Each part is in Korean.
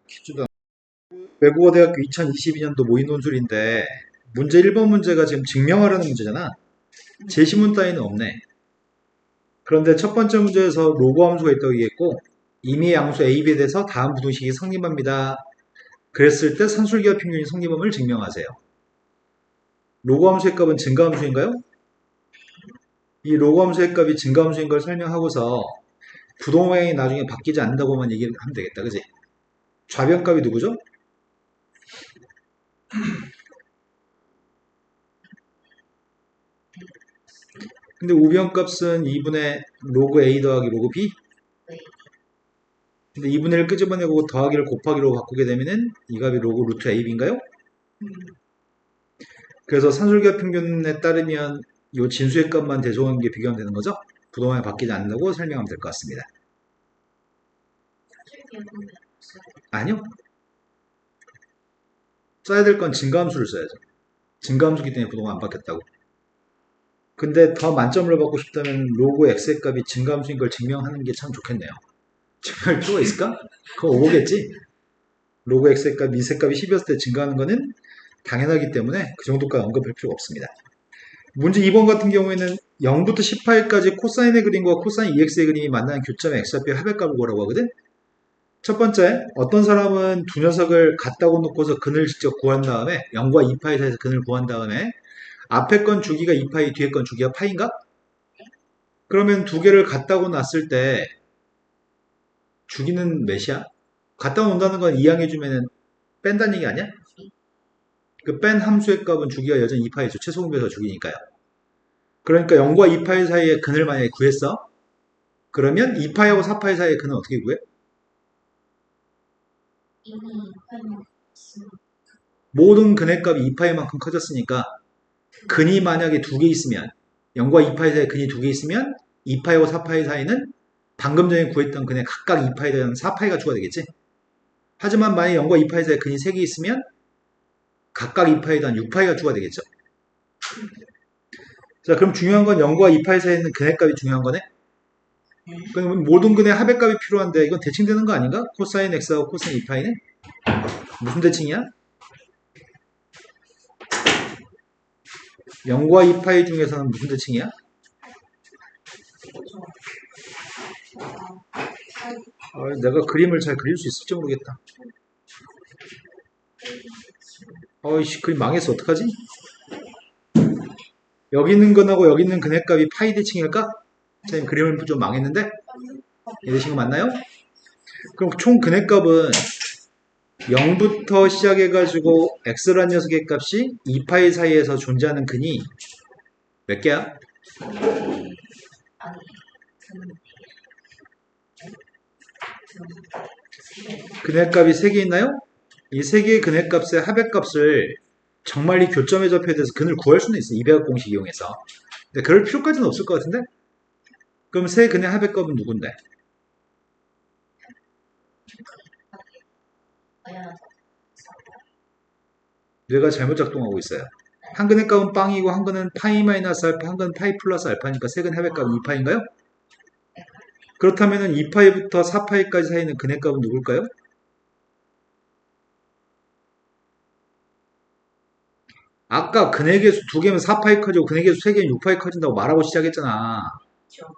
퀴즈다. 외국어대학교 2022년도 모의 논술인데 문제 1번 문제가 지금 증명하라는 문제잖아. 제시문 따위는 없네. 그런데 첫 번째 문제에서 로그 함수가 있다고 얘기했고 임의의 양수 AB에 대해서 다음 부등식이 성립합니다. 그랬을 때 산술기와 평균이 성립함을 증명하세요. 로그 함수의 값은 증가함수인가요? 이 로그 함수의 값이 증가함수인 걸 설명하고서 부동 방향이 나중에 바뀌지 않는다고만 얘기를 하면 되겠다. 그지? 좌변값이 누구죠? 근데 우변값은 2분의 로그 A 더하기 로그 B? 근데 2분의 1 끄집어내고 더하기를 곱하기로 바꾸게 되면은 이 값이 로그 루트 AB인가요? 그래서 산술기와 평균에 따르면 이 진수의 값만 대소관계 비교하면 되는 거죠? 부동항이 바뀌지 않는다고 설명하면 될 것 같습니다. 아니요. 써야 될 건 증가함수를 써야죠. 증가함수기 때문에 부동항 안 바뀌었다고. 근데 더 만점을 받고 싶다면 로그 x의 값이 증가함수인 걸 증명하는 게 참 좋겠네요. 증명할 필요가 있을까? 그거 오보겠지? 로그 x의 값, 미세 값이 10이었을 때 증가하는 거는 당연하기 때문에 그 정도까지 언급할 필요가 없습니다. 문제 2번 같은 경우에는 0부터 18까지 코사인의 그림과 코사인 EX의 그림이 만나는 교점의 x좌표의 합의값을 구하라고 하거든? 첫 번째, 어떤 사람은 두 녀석을 갖다고 놓고서 근을 직접 구한 다음에 0과 2파이 사이에서 근을 구한 다음에 앞에 건 주기가 2파이, 뒤에 건 주기가 파인가? 그러면 두 개를 갖다고 놨을 때 주기는 몇이야? 갖다 놓는다는 건 이항해주면 뺀다는 얘기 아니야? 그 뺀 함수의 값은 주기가 여전히 2파이죠. 최소분배에서 주기니까요. 그러니까 0과 2파이 사이의 근을 만약에 구했어? 그러면 2파이하고 4파이 사이의 근은 어떻게 구해? 모든 근의 값이 2파이만큼 커졌으니까 근이 만약에 두 개 있으면 0과 2파이 사이에 근이 두 개 있으면 2파이하고 4파이 사이는 방금 전에 구했던 근의 각각 2파이 더하면 4파이가 추가되겠지? 하지만 만약에 0과 2파이 사이에 근이 3개 있으면 각각 2파이 더한 6파이가 추가되겠죠? 자, 그럼 중요한 건 0과 2파이 사이에 있는 근의 값이 중요한 거네? 그럼 모든 근의 합의 값이 필요한데 이건 대칭되는 거 아닌가? 코사인 x하고 코사인 2파이는? 무슨 대칭이야? 0과 2파이 중에서는 무슨 대칭이야? 내가 그림을 잘 그릴 수 있을지 모르겠다. 어이씨, 그림 망했어. 어떡하지? 여기 있는 건하고 여기 있는 근의 값이 파이 대칭일까? 선생님 그림을 좀 망했는데? 이 대칭은 맞나요? 그럼 총 근의 값은 0부터 시작해가지고 x라는 녀석의 값이 2파이 사이에서 존재하는 근이 몇 개야? 근의 값이 3개 있나요? 이 3개의 근의 값의 합의 값을 정말 이 교점의 좌표에 대해서 근을 구할 수는 있어. 200학 공식 이용해서. 근데 그럴 필요까지는 없을 것 같은데? 그럼 세 근의 합의 값은 누군데? 뇌가 잘못 작동하고 있어요. 한 근의 값은 빵이고 한 근은 파이 마이너스 알파, 한 근은 파이 플러스 알파니까 세 근의 합의 값은 2파인가요? 그렇다면 2파이부터 4파이까지 사이는 근의 값은 누굴까요? 아까 근의 개수 2개면 4파이 커지고 근의 개수 3개면 6파이 커진다고 말하고 시작했잖아.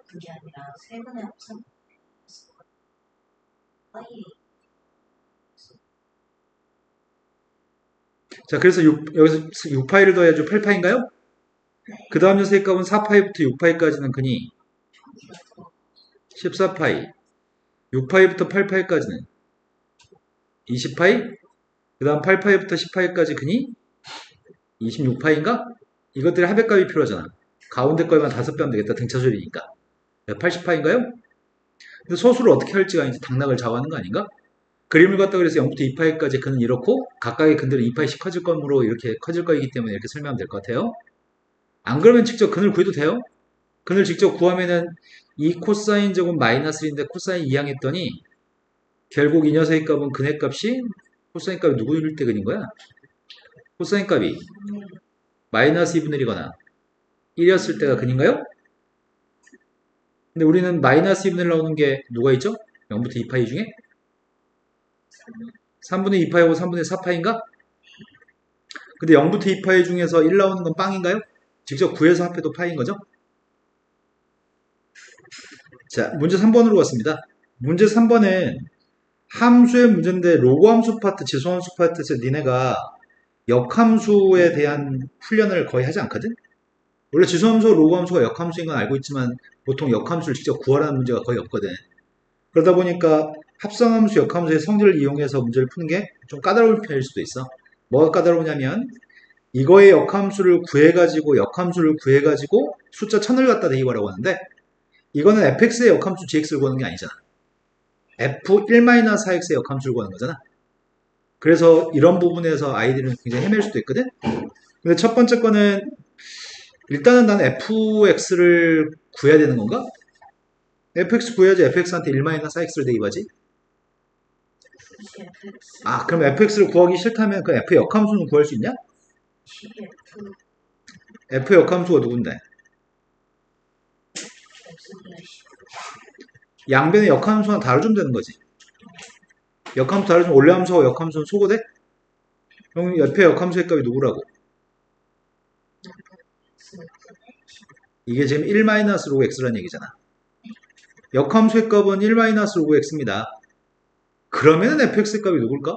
그게 아니라 세분의 합성 자, 그래서 여기서 6파이를 더해야죠. 8파인가요? 그 다음 녀석의 값은 4파이부터 6파이까지는 근이 14파이, 6파이부터 8파이까지는 20파이, 그 다음 8파이부터 10파이까지 근이 26파인가? 이것들의 합의값이 필요하잖아. 가운데 거에만 5배 하면 되겠다. 등차수열이니까. 80파인가요? 근데 소수를 어떻게 할지가 이제 당락을 좌우하는 거 아닌가? 그림을 갖다 그래서 0부터 2파이까지 근은 이렇고 각각의 근들은 2파이씩 커질 거므로 이렇게 커질 거이기 때문에 이렇게 설명하면 될 것 같아요. 안 그러면 직접 근을 구해도 돼요. 근을 직접 구하면은 이 코사인 제곱 마이너스 1인데 코사인 이항했더니 결국 이 녀석의 값은 근의 값이 코사인 값이 누구일 때 근인 거야? 코사인 값이 마이너스 2분의 1이거나 1이었을 때가 근인가요? 근데 우리는 마이너스 2분의 1 나오는 게 누가 있죠? 0부터 2파이 중에? 3분의 2파이하고 3분의 4파인가? 근데 0부터 2파이 중에서 1 나오는 건 빵인가요? 직접 구해서 합해도 파인 거죠? 자, 문제 3번으로 갔습니다. 문제 3번은 함수의 문제인데 로그 함수 파트, 지수 함수 파트에서 니네가 역함수에 대한 훈련을 거의 하지 않거든? 원래 지수 함수, 로그 함수가 역함수인 건 알고 있지만 보통 역함수를 직접 구하라는 문제가 거의 없거든. 그러다 보니까 합성함수, 역함수의 성질을 이용해서 문제를 푸는 게 좀 까다로운 편일 수도 있어. 뭐가 까다로우냐면 이거의 역함수를 구해가지고 역함수를 구해가지고 숫자 1000을 갖다 대입하라고 하는데 이거는 fx의 역함수 gx를 구하는 게 아니잖아. f1-4x의 역함수를 구하는 거잖아. 그래서 이런 부분에서 아이들은 굉장히 헤맬 수도 있거든. 근데 첫 번째 거는 일단은 난 fx를 구해야 되는 건가? fx 구해야지 fx한테 1-4x를 대입하지. 아, 그럼 fx를 구하기 싫다면 그 f의 역함수는 구할 수 있냐? f의 역함수가 누군데? 양변의 역함수랑 다뤄주면 되는 거지. 역함수 다뤄주면 원래함수하고 역함수는 소거돼? 그럼 f의 역함수의 값이 누구라고? 이게 지금 1-로그 x라는 얘기잖아. 역함수의 값은 1-로그 x입니다. 그러면 fx의 값이 누굴까?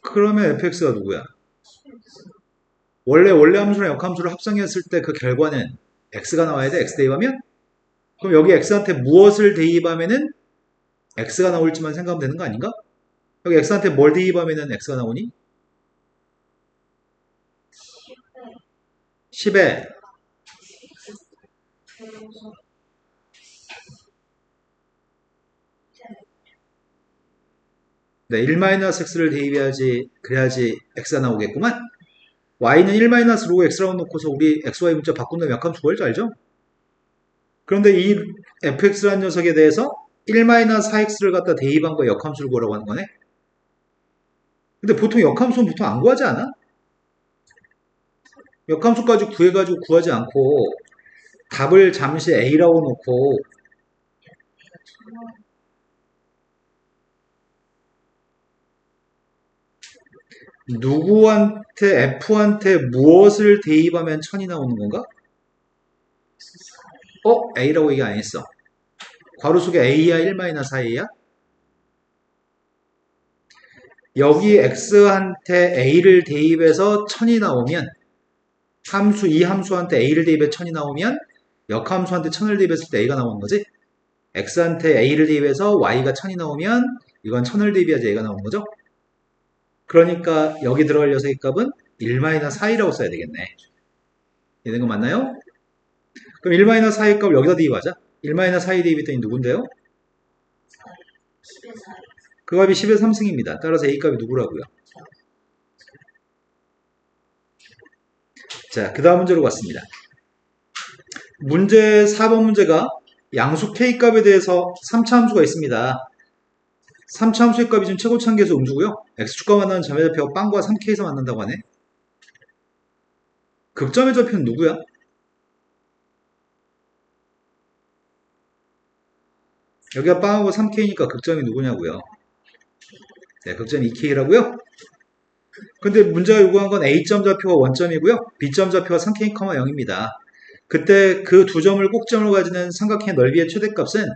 그러면 fx가 누구야? 원래 함수랑 역함수를 합성했을 때 그 결과는 x가 나와야 돼? x 대입하면? 그럼 여기 x한테 무엇을 대입하면은 x가 나올지만 생각하면 되는 거 아닌가? 여기 x한테 뭘 대입하면은 x가 나오니? 10에 네, 1-x를 대입해야지 그래야지 x가 나오겠구만. y는 1-로그 x라고 놓고서 우리 xy 문자 바꾼 다음에 역함수 구할 줄 알죠? 그런데 이 fx라는 녀석에 대해서 1-4x를 갖다 대입한 거 역함수를 구하라고 하는 거네. 근데 보통 역함수는 보통 안 구하지 않아? 역함수까지 구해가지고 구하지 않고 답을 잠시 a라고 놓고 누구한테 f한테 무엇을 대입하면 1000이 나오는 건가? a라고 얘기 안 했어. 괄호 속에 a야 1-4a야? 여기 x한테 a를 대입해서 1000이 나오면 이 함수한테 a를 대입해 1000이 나오면 역함수한테 1000을 대입했을 때 a가 나오는 거지. x한테 a를 대입해서 y가 1000이 나오면 이건 1000을 대입해야지 a가 나오는 거죠. 그러니까 여기 들어갈 녀석의 값은 1-4이라고 써야 되겠네. 이런 거 맞나요? 그럼 1-4의 값을 여기다 대입하자. 1-4에 대입했더니 누군데요? 그 값이 10의 3승입니다. 따라서 a 값이 누구라고요? 자, 그 다음 문제로 갔습니다. 문제 4번 문제가 양수 k값에 대해서 3차 함수가 있습니다. 3차 함수의 값이 지금 최고치 한계에서 음수고요. x축과 만나는 점의 좌표가 빵과 3k에서 만난다고 하네. 극점의 좌표는 누구야? 여기가 빵하고 3k니까 극점이 누구냐고요? 네, 극점이 2k라고요? 근데 문제가 요구한 건 A점 좌표가 원점이고요. B점 좌표가 3k, 0입니다. 그때 그 두 점을 꼭점으로 가지는 삼각형의 넓이의 최대값은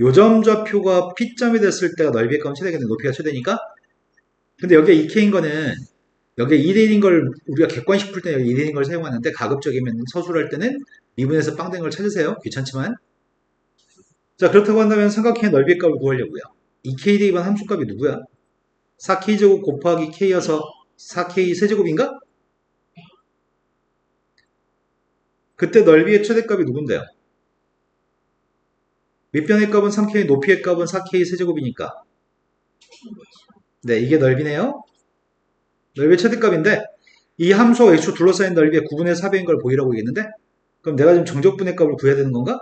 요점 좌표가 P점이 됐을 때가 넓이의 값은 최대겠네. 높이가 최대니까. 근데 여기에 2k인 거는 여기에 2대인 걸 우리가 객관식 풀 때 여기 2대인 걸 사용하는데 가급적이면 서술할 때는 미분에서 빵 된 걸 찾으세요. 귀찮지만. 자, 그렇다고 한다면 삼각형의 넓이의 값을 구하려고요. 2k 대입한 함수값이 누구야? 4k제곱 곱하기 k여서 4k 세제곱인가? 그때 넓이의 최대값이 누군데요? 밑변의 값은 3k, 높이의 값은 4k 세제곱이니까. 네, 이게 넓이네요. 넓이의 최대값인데 이 함수와 x축 둘러싸인 넓이의 9분의 4배인 걸 보이라고 얘기했는데 그럼 내가 지금 정적분의 값을 구해야 되는 건가?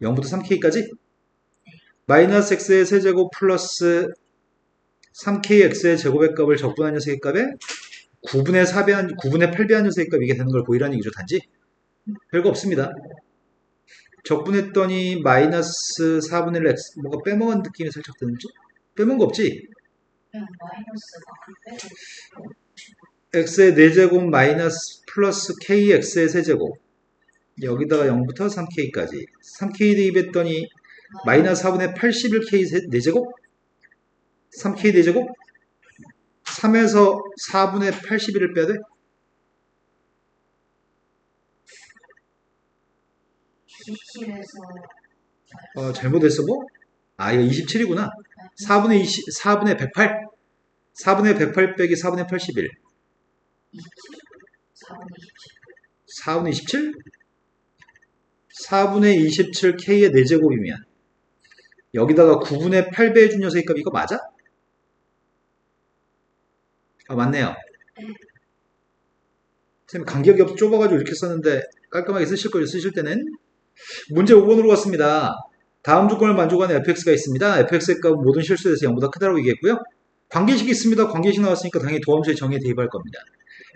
0부터 3k까지? 마이너스 x의 세제곱 플러스 3kx의 제곱의 값을 적분한 녀석의 값에 9분의 8배 한 녀석의 값 이게 되는 걸 보이라는 얘기죠. 단지 별거 없습니다. 적분했더니 마이너스 4분의 1 x 뭔가 빼먹은 느낌이 살짝 드는지? 빼먹은 거 없지? 그냥 마이너스가 안 빼고 x의 4제곱 마이너스 플러스 kx의 세제곱 여기다가 0부터 3k까지 3k 대입했더니 마이너스 4분의 81k 4제곱 3k 4제곱 3에서 4분의 81을 빼야 돼? 27에서 잘못했어 뭐? 아 이거 27이구나 4분의 20, 4분의 108 4분의 108 빼기 4분의 81 27, 4분의 27. 4분의 27? 4분의 27k의 4제곱이면 여기다가 9분의 8배 해준 녀석의 값 이거 맞아? 아 맞네요 선생님 간격이 없어 좁아가지고 이렇게 썼는데 깔끔하게 쓰실 거예요 쓰실 때는 문제 5번으로 갔습니다 다음 조건을 만족하는 fx가 있습니다 fx의 값은 모든 실수에서 0보다 크다라고 얘기했고요 관계식이 있습니다 관계식 나왔으니까 당연히 도함수의 정의에 대입할 겁니다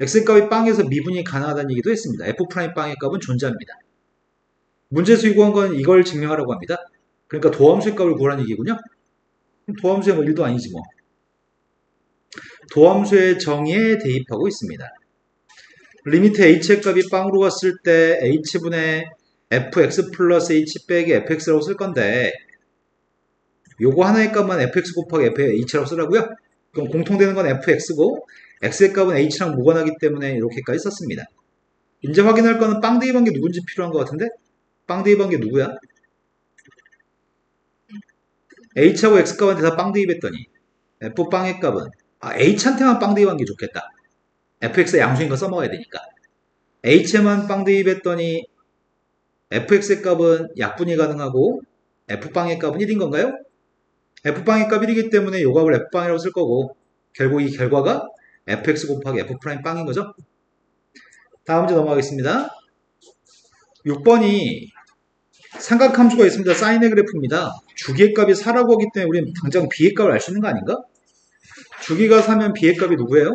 x의 값이 빵에서 미분이 가능하다는 얘기도 했습니다 f' 빵의 값은 존재합니다 문제에서 요구한 건 이걸 증명하라고 합니다 그러니까 도함수의 값을 구하라는 얘기군요 도함수의 뭐 1도 아니지 뭐 도함수의 정의에 대입하고 있습니다 리미트 h의 값이 빵으로 갔을 때 h분의 fx 플러스 h 빼기 fx라고 쓸 건데 요거 하나의 값만 fx 곱하기 fh라고 쓰라고요? 그럼 공통되는 건 fx고 x의 값은 h랑 무관하기 때문에 이렇게까지 썼습니다. 이제 확인할 거는 빵 대입한 게 누군지 필요한 것 같은데? 빵 대입한 게 누구야? h하고 x값한테 다 빵 대입했더니 f빵의 값은 h한테만 빵 대입한 게 좋겠다. fx의 양수인 거 써먹어야 되니까 h에만 빵 대입했더니 fx의 값은 약분이 가능하고 f빵의 값은 1인 건가요? f빵의 값 1이기 때문에 요 값을 f빵이라고 쓸 거고 결국 이 결과가 fx 곱하기 f'빵인 거죠. 다음 문제 넘어가겠습니다. 6번이 삼각함수가 있습니다. 사인의 그래프입니다. 주기의 값이 4라고 하기 때문에 우리는 당장 b의 값을 알 수 있는 거 아닌가? 주기가 4면 b의 값이 누구예요?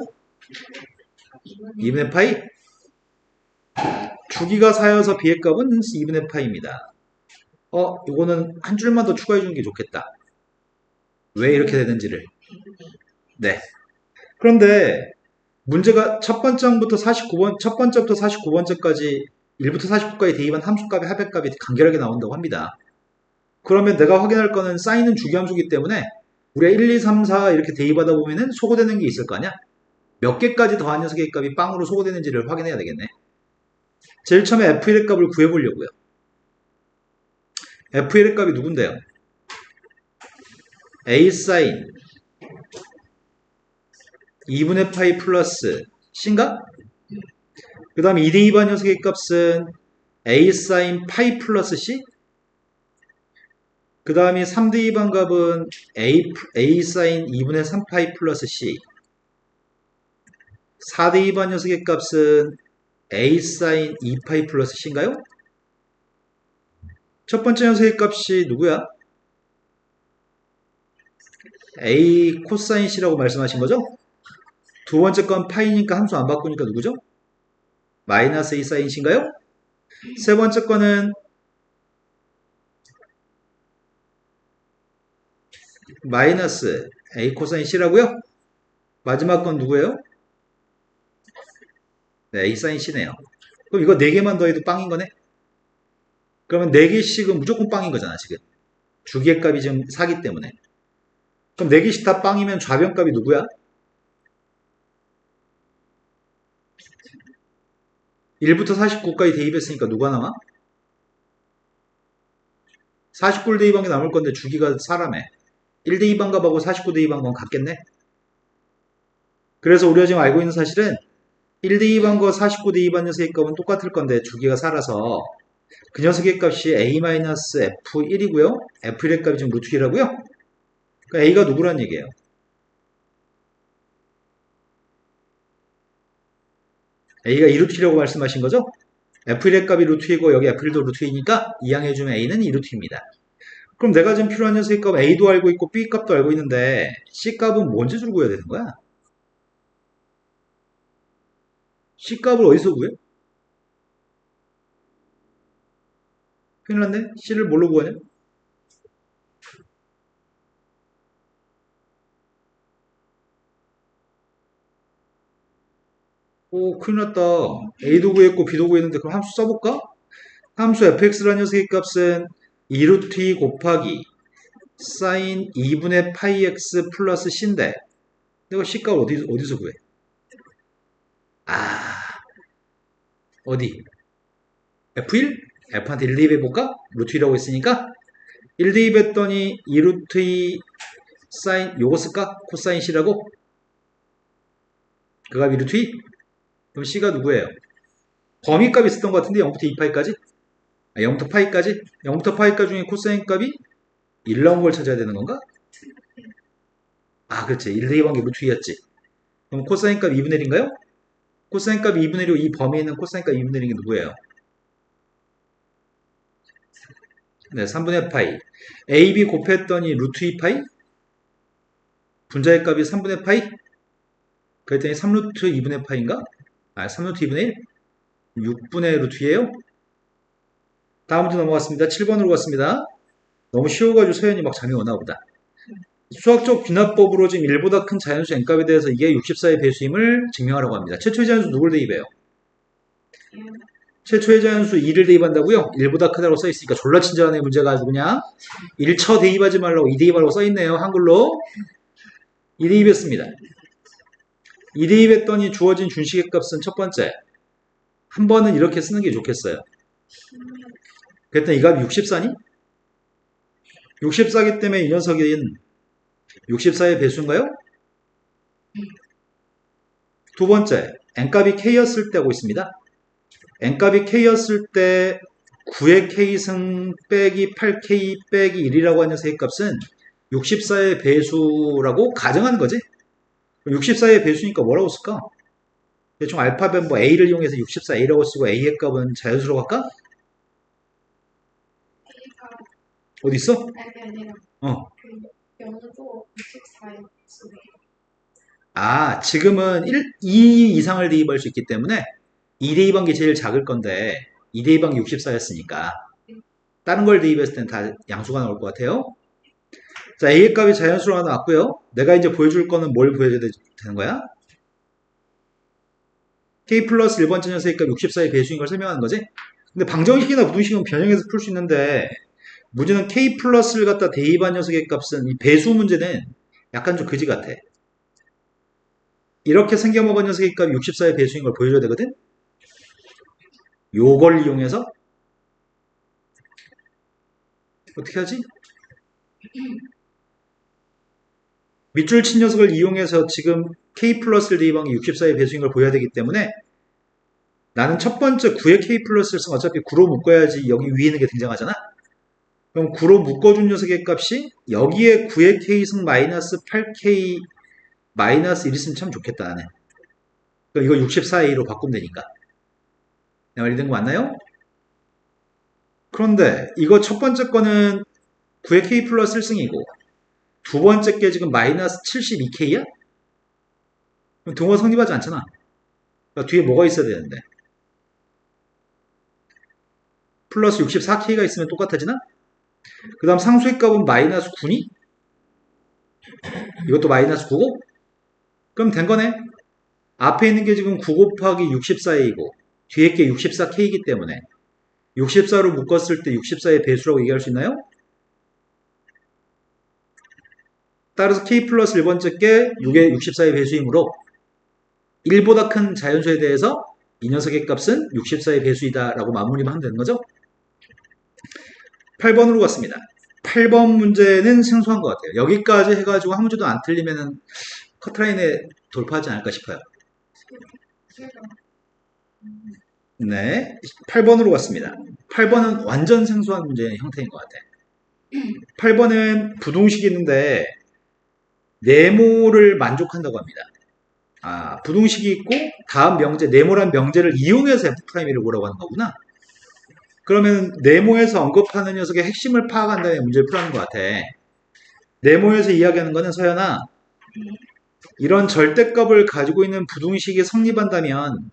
2분의 파이? 주기가 4여서 b의 값은 2분의 파이입니다. 이거는 한 줄만 더 추가해 주는 게 좋겠다. 왜 이렇게 되는지를. 네. 그런데 문제가 첫 번째부터 49번, 첫 번째부터 49번째까지 1부터 49까지 대입한 함수값의 합의값이 간결하게 나온다고 합니다. 그러면 내가 확인할 거는 사인은 주기함수이기 때문에 우리가 1, 2, 3, 4 이렇게 대입하다 보면은 소거되는 게 있을 거 아니야? 몇 개까지 더한 녀석의 값이 빵으로 소거되는지를 확인해야 되겠네. 제일 처음에 f1의 값을 구해보려고요. f1의 값이 누군데요? a 사인 2분의 파이 플러스 c인가? 그 다음에 2대2반 녀석의 값은 a 사인 파이 플러스 c 그 다음에 3대2반 값은 a 사인 2분의 3파이 플러스 c 4대2반 녀석의 값은 a 사인 2파이 플러스 c인가요? 첫 번째 녀석의 값이 누구야? a 코사인 c라고 말씀하신 거죠? 두 번째 건 파이니까 함수 안 바꾸니까 누구죠? 마이너스 a 사인 c인가요? 세 번째 거는 마이너스 a 코사인 c라고요? 마지막 건 누구예요? 네, a 사인 c네요. 그럼 이거 4개만 더해도 빵인 거네? 그러면 4개씩은 무조건 빵인 거잖아, 지금. 주기의 값이 지금 4기 때문에. 그럼 4개씩 다 빵이면 좌변값이 누구야? 1부터 49까지 대입했으니까 누가 남아? 49를 대입한 게 남을 건데 주기가 4라며. 1 대입한 값하고 49 대입한 건 같겠네? 그래서 우리가 지금 알고 있는 사실은 1 대입한 거 49 대입한 녀석의 값은 똑같을 건데 주기가 4라서 그 녀석의 값이 a-f1이고요. f1의 값이 지금 루트 2라고요? 그러니까 a가 누구란 얘기예요? a가 2루트 2라고 말씀하신 거죠? f1의 값이 루트 2고 여기 f1도 루트 2니까 이항해주면 a는 2루트 2입니다. 그럼 내가 지금 필요한 녀석의 값 a도 알고 있고 b 값도 알고 있는데 c 값은 뭔지 줄 구해야 되는 거야? c 값을 어디서 구해? 큰일 났네. C를 뭘로 구하냐? 오, 큰일 났다. A도 구했고 B도 구했는데 그럼 함수 써볼까? 함수 fx라는 녀석의 값은 2루트 2 곱하기 사인 2분의 파이 x 플러스 c인데 내가 C 값을 어디서 구해? 아, 어디? F1? F한테 1 대입해볼까? 루트 2라고 했으니까 1 대입했더니 2루트 2 사인 요거 쓸까? 코사인 C라고? 그 값이 루트 2? 그럼 C가 누구예요? 범위값이 있었던 것 같은데 0부터 2파이까지? 0부터 파이까지? 0부터 파이까지 중에 코사인 값이 1 나온 걸 찾아야 되는 건가? 아, 그렇지. 1 대입한 게 루트 2였지. 그럼 코사인 값 2분의 1인가요? 코사인 값 2분의 1이고 이 범위에 있는 코사인 값 2분의 1이 누구예요? 네, 3분의 파이. a, b 곱했더니 루트 2파이? 분자의 값이 3분의 파이? 그랬더니 3루트 2분의 파이인가? 아, 3루트 2분의 1? 6분의 루트 2예요? 다음 문제 넘어갔습니다. 7번으로 갔습니다. 너무 쉬워가지고 서연이 막 잠이 오나 보다. 수학적 귀납법으로 지금 1보다 큰 자연수 n값에 대해서 이게 64의 배수임을 증명하라고 합니다. 최초의 자연수 누굴 대입해요? 최초의 자연수 2를 대입한다고요? 1보다 크다고 써있으니까 졸라 친절하네. 문제가 아주 그냥 1처 대입하지 말라고 2 대입하라고 써있네요. 한글로 2 대입했습니다. 2 대입했더니 주어진 준식의 값은 첫 번째 한 번은 이렇게 쓰는 게 좋겠어요. 그랬더니 이 값이 64니? 64기 때문에 이 녀석인 64의 배수인가요? 두 번째, n값이 k였을 때 하고 있습니다. n값이 k였을 때 9의 k승 빼기 8k 빼기 1이라고 하는 녀석의 값은 64의 배수라고 가정하는 거지. 64의 배수니까 뭐라고 쓸까? 대충 알파벳 뭐 a를 이용해서 64a라고 쓰고 a의 값은 자연수로 갈까? 어디 있어? 어. 아, 지금은 2 이상을 대입할 수 있기 때문에 2 대입한 게 제일 작을 건데 2 대입한 게 64였으니까 다른 걸 대입했을 때는 다 양수가 나올 것 같아요. 자, A의 값이 자연수로 하나 나왔고요. 내가 이제 보여줄 거는 뭘 보여줘야 되는 거야? K 플러스 1번째 녀석의 값 64의 배수인 걸 설명하는 거지? 근데 방정식이나 부등식은 변형해서 풀 수 있는데 문제는 K 플러스를 갖다 대입한 녀석의 값은 이 배수 문제는 약간 좀 그지 같아. 이렇게 생겨먹은 녀석의 값이 64의 배수인 걸 보여줘야 되거든? 요걸 이용해서 어떻게 하지? 밑줄 친 녀석을 이용해서 지금 K 플러스를 대입한 게 64의 배수인 걸 보여야 되기 때문에 나는 첫 번째 9의 K 플러스를 쓰면 어차피 9로 묶어야지 여기 위에 있는 게 등장하잖아? 그럼 9로 묶어준 녀석의 값이 여기에 9의 K승 마이너스 8K 마이너스 1 있으면 참 좋겠다 나는. 그럼 이거 64A로 바꾸면 되니까. 내 말 이해된 거 맞나요? 그런데 이거 첫 번째 거는 9의 K 플러스 1승이고 두 번째 게 지금 마이너스 72K야? 그럼 동호가 성립하지 않잖아. 그러니까 뒤에 뭐가 있어야 되는데. 플러스 64K가 있으면 똑같아지나? 그 다음 상수의 값은 마이너스 9니? 이것도 마이너스 9고? 그럼 된 거네. 앞에 있는 게 지금 9 곱하기 64A이고 뒤에 게 64K이기 때문에 64로 묶었을 때 64의 배수라고 얘기할 수 있나요? 따라서 K 플러스 1번째 게 6의 64의 배수이므로 1보다 큰 자연수에 대해서 이 녀석의 값은 64의 배수이다 라고 마무리만 하면 되는 거죠. 8번으로 갔습니다. 8번 문제는 생소한 것 같아요. 여기까지 해가지고 한 문제도 안 틀리면 커트라인에 돌파하지 않을까 싶어요. 네, 8번으로 갔습니다. 8번은 완전 생소한 문제의 형태인 것 같아요. 8번은 부동식이 있는데 네모를 만족한다고 합니다. 아, 부동식이 있고 다음 명제, 네모란 명제를 이용해서 F'를 구하라고 하는 거구나. 그러면 네모에서 언급하는 녀석의 핵심을 파악한 다음에 문제를 풀어가는 것 같아. 네모에서 이야기하는 거는 서연아, 이런 절대값을 가지고 있는 부동식이 성립한다면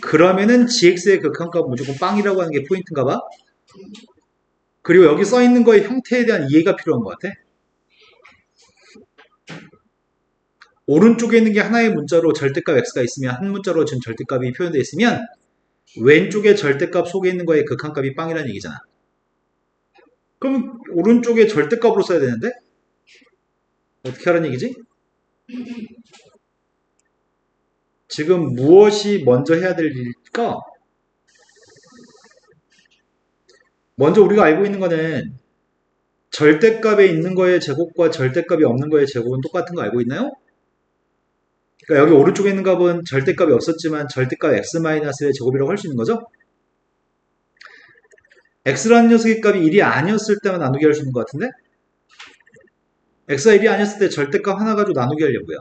그러면은 gx의 극한값은 무조건 빵이라고 하는 게 포인트인가 봐. 그리고 여기 써 있는 거의 형태에 대한 이해가 필요한 것 같아. 오른쪽에 있는 게 하나의 문자로 절대값 x가 있으면 한 문자로 지금 절대값이 표현되어 있으면 왼쪽에 절대값 속에 있는 거의 극한값이 빵이라는 얘기잖아. 그럼 오른쪽에 절대값으로 써야 되는데 어떻게 하라는 얘기지? 지금 무엇이 먼저 해야 될 일일까? 먼저 우리가 알고 있는 거는 절대값에 있는 거의 제곱과 절대값이 없는 거의 제곱은 똑같은 거 알고 있나요? 그러니까 여기 오른쪽에 있는 값은 절대값이 없었지만 절대값 x-의 제곱이라고 할 수 있는 거죠? x라는 녀석의 값이 1이 아니었을 때만 나누기 할 수 있는 것 같은데? x가 1이 아니었을 때 절대값 하나 가지고 나누기 하려고요.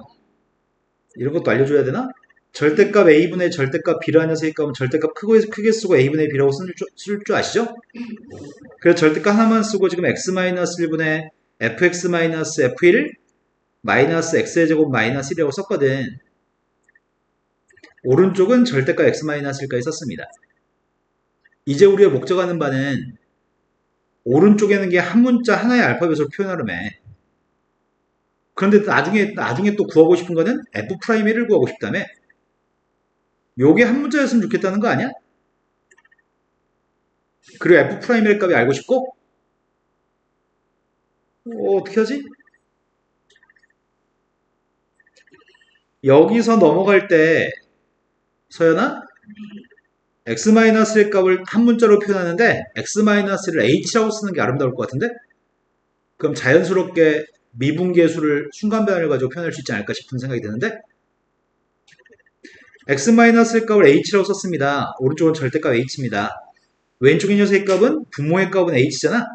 이런 것도 알려줘야 되나? 절대값 a분의 절대값 b라는 녀석의 값은 절대값 크게 쓰고 a분의 b라고 쓸 줄 아시죠? 그래서 절대값 하나만 쓰고 지금 x-1분의 fx-f1 마이너스 x의 제곱 마이너스 1이라고 썼거든. 오른쪽은 절대값 x-1까지 썼습니다. 이제 우리가 목적하는 바는 오른쪽에는 게 한 문자 하나의 알파벳으로 표현하려며. 그런데 나중에 또 구하고 싶은 거는 f'1을 구하고 싶다며. 요게 한 문자였으면 좋겠다는 거 아니야? 그리고 f'1의 값이 알고 싶고 어떻게 하지? 여기서 넘어갈 때 서연아 x-의 값을 한 문자로 표현하는데 x-를 h라고 쓰는 게 아름다울 것 같은데? 그럼 자연스럽게 미분계수를 순간 변화를 가지고 표현할 수 있지 않을까 싶은 생각이 드는데 x-의 값을 h라고 썼습니다. 오른쪽은 절대값 h입니다. 왼쪽의 녀석의 값은 분모의 값은 h잖아?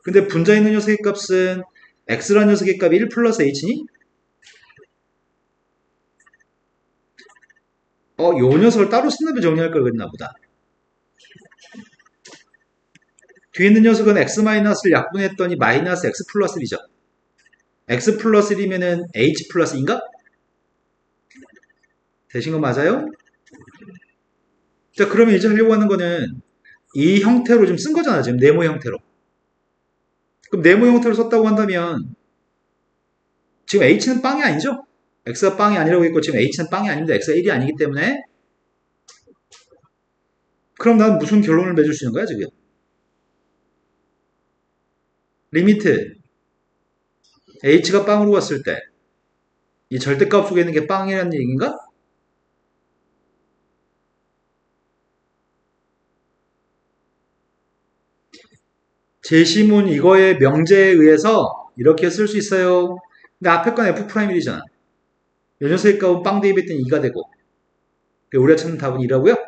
근데 분자에 있는 녀석의 값은 x라는 녀석의 값이 1 플러스 h니? 요 녀석을 따로 쓴 다음에 정리할 걸 그랬나 보다. 뒤에 있는 녀석은 x-를 약분했더니 마이너스 x 플러스 1이죠. x 플러스 1이면은 h 플러스 2인가? 되신 거 맞아요? 자, 그러면 이제 하려고 하는 거는 이 형태로 지금 쓴 거잖아. 지금 네모 형태로. 그럼 네모 형태로 썼다고 한다면 지금 h는 빵이 아니죠? x가 빵이 아니라고 했고 지금 h는 빵이 아닙니다. x가 1이 아니기 때문에 그럼 난 무슨 결론을 맺을 수 있는 거야 지금? 리미트 h가 빵으로 갔을 때 이 절대값 속에 있는 게 빵이라는 얘기인가? 제시문 이거의 명제에 의해서 이렇게 쓸 수 있어요. 근데 앞에 건 f'1이잖아. 요 녀석의 값은 빵 대입했더니 2가 되고 우리가 찾는 답은 2라고요?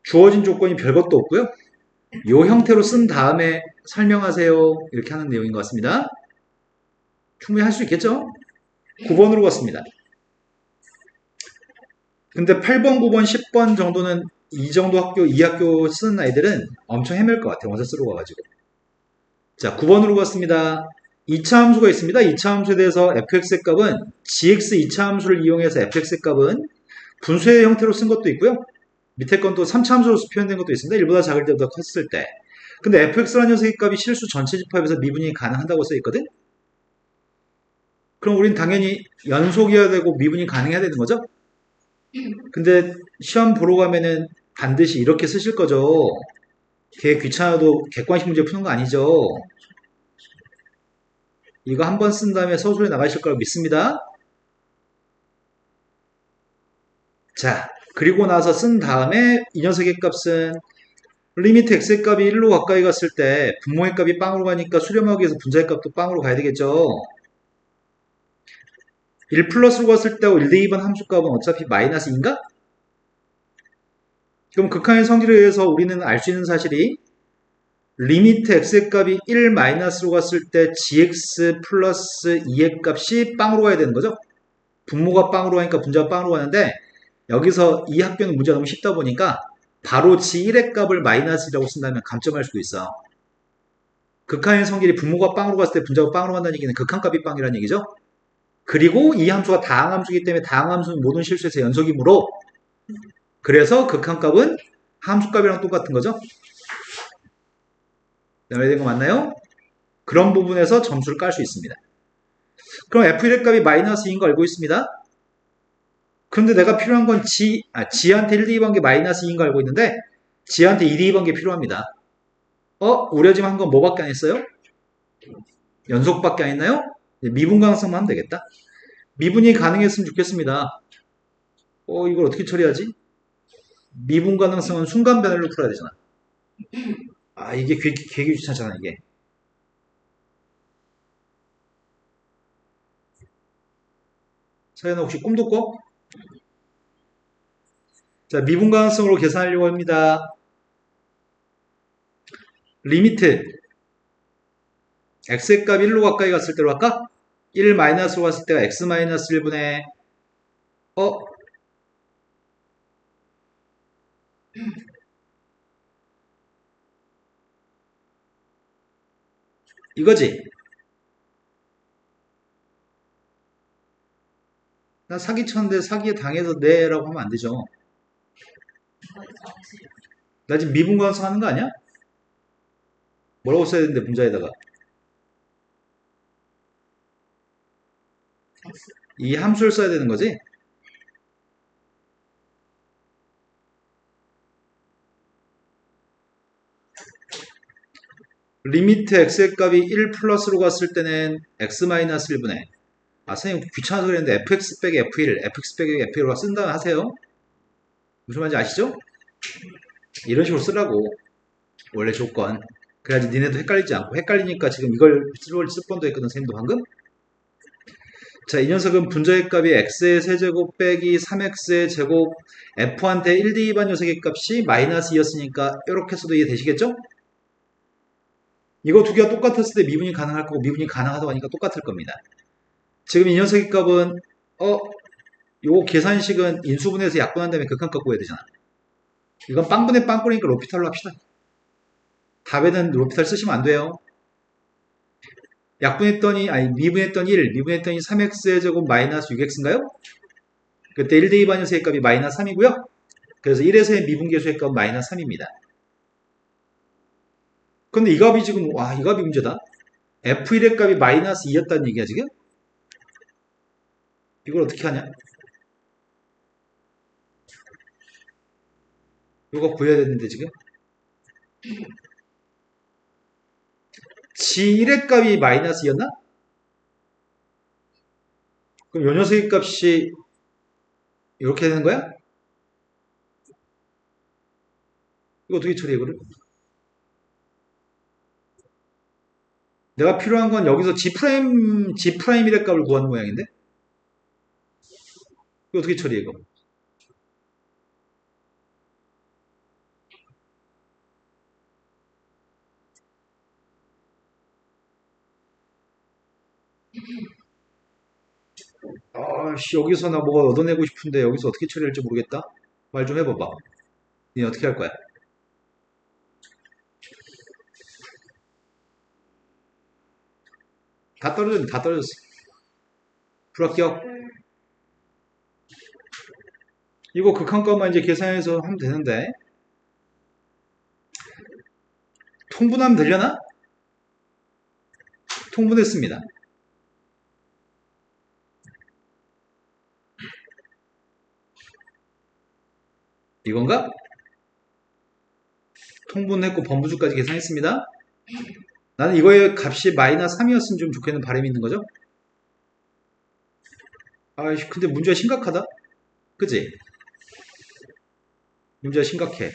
주어진 조건이 별것도 없고요. 요 형태로 쓴 다음에 설명하세요. 이렇게 하는 내용인 것 같습니다. 충분히 할 수 있겠죠? 9번으로 갔습니다. 근데 8번, 9번, 10번 정도는 이 학교 쓰는 아이들은 엄청 헤맬 것 같아요. 원서 쓰러 가가지고. 자, 9번으로 갔습니다. 2차 함수가 있습니다. 2차 함수에 대해서 fx의 값은 gx 2차 함수를 이용해서 fx의 값은 분수의 형태로 쓴 것도 있고요. 밑에 건 또 3차 함수로 표현된 것도 있습니다. 1보다 작을 때보다 컸을 때. 근데 fx라는 녀석의 값이 실수 전체 집합에서 미분이 가능하다고 써 있거든? 그럼 우린 당연히 연속이어야 되고 미분이 가능해야 되는 거죠? 근데 시험 보러 가면은 반드시 이렇게 쓰실 거죠? 걔 귀찮아도 객관식 문제 푸는 거 아니죠? 이거 한 번 쓴 다음에 서술에 나가실 거라고 믿습니다. 자, 그리고 나서 쓴 다음에 이 녀석의 값은 리미트 x의 값이 1로 가까이 갔을 때 분모의 값이 빵으로 가니까 수렴하기 위해서 분자의 값도 빵으로 가야 되겠죠. 1 플러스로 갔을 때 1 대 2번 함수 값은 어차피 마이너스 2인가? 그럼 극한의 성질에 의해서 우리는 알 수 있는 사실이 리미트 x의 값이 1 마이너스로 갔을 때 gx 플러스 2의 값이 빵으로 가야 되는 거죠. 분모가 빵으로 가니까 분자가 빵으로 가는데 여기서 이 학교는 문제가 너무 쉽다 보니까 바로 g1의 값을 마이너스라고 쓴다면 감점할 수도 있어. 극한의 성질이 분모가 빵으로 갔을 때 분자가 빵으로 간다는 얘기는 극한값이 빵이라는 얘기죠. 그리고 이 함수가 다항함수이기 때문에 다항함수는 모든 실수에서 연속이므로 그래서 극한값은 함수값이랑 똑같은 거죠. 연결된 거 맞나요? 그런 부분에서 점수를 깔 수 있습니다. 그럼 f1의 값이 마이너스 2인 거 알고 있습니다. 그런데 내가 필요한 건 G한테 1 대입한 게 마이너스 2인 거 알고 있는데 G한테 2 대입한 게 필요합니다. 우리가 지금 한 건 뭐밖에 안 했어요? 연속밖에 안 했나요? 미분 가능성만 하면 되겠다. 미분이 가능했으면 좋겠습니다. 이걸 어떻게 처리하지? 미분 가능성은 순간 변화로 풀어야 되잖아. 이게 되게 귀찮잖아, 이게. 서연아, 혹시 꿈도 꿔? 자, 미분 가능성으로 계산하려고 합니다. 리미트. x의 값 1로 가까이 갔을 때로 할까? 1 마이너스로 갔을 때가 x 마이너스 1분의 이거지? 나 사기쳤는데 사기에 당해서 네라고 하면 안 되죠. 나 지금 미분 가능성 하는 거 아니야? 뭐라고 써야 되는데 문자에다가 이 함수를 써야 되는 거지? 리미트 x의 값이 1 플러스로 갔을 때는 x 마이너스 1분의 선생님 귀찮아서 그랬는데 fx 빼기 f1, fx 빼기 f1로 쓴다면 하세요. 무슨 말인지 아시죠? 이런 식으로 쓰라고. 원래 조건. 그래야지 니네도 헷갈리지 않고. 헷갈리니까 지금 이걸 쓸 뻔도 했거든, 선생님도 방금. 자, 이 녀석은 분자의 값이 x의 세제곱 빼기 3x의 제곱 f한테 1 대입한 녀석의 값이 마이너스 2였으니까 이렇게 써도 이해되시겠죠? 이거 두 개가 똑같았을 때 미분이 가능할 거고 미분이 가능하다고 하니까 똑같을 겁니다. 지금 이 녀석의 값은 요거 계산식은 인수분해서 약분한 다음에 극한값 구해야 되잖아. 이건 빵분의 빵꾸니까 로피탈로 합시다. 답에는 로피탈 쓰시면 안 돼요. 미분했더니 1, 미분했더니 3x의 제곱 마이너스 6x인가요? 그때 1 대입한 녀석의 값이 마이너스 3이고요. 그래서 1에서의 미분계수의 값은 마이너스 3입니다. 근데 이 값이 지금, 이 값이 문제다. f1의 값이 마이너스 2였다는 얘기야, 지금? 이걸 어떻게 하냐? 이거 구해야 되는데, 지금? G1의 값이 마이너스 2였나? 그럼 요 녀석의 값이 이렇게 되는 거야? 이거 어떻게 처리해, 이거를? 내가 필요한 건 여기서 G'의 값을 구하는 모양인데? 이거 어떻게 처리해, 이거? 여기서 나 뭐가 얻어내고 싶은데 여기서 어떻게 처리할지 모르겠다? 말 좀 해봐봐. 니 어떻게 할 거야? 다 떨어졌어. 불합격. 이거 극한값만 이제 계산해서 하면 되는데. 통분하면 되려나? 통분했습니다. 이건가? 통분했고 번부주까지 계산했습니다. 나는 이거의 값이 마이너스 3이었으면 좀 좋겠는 바람이 있는 거죠? 근데 문제가 심각하다? 그치? 문제가 심각해.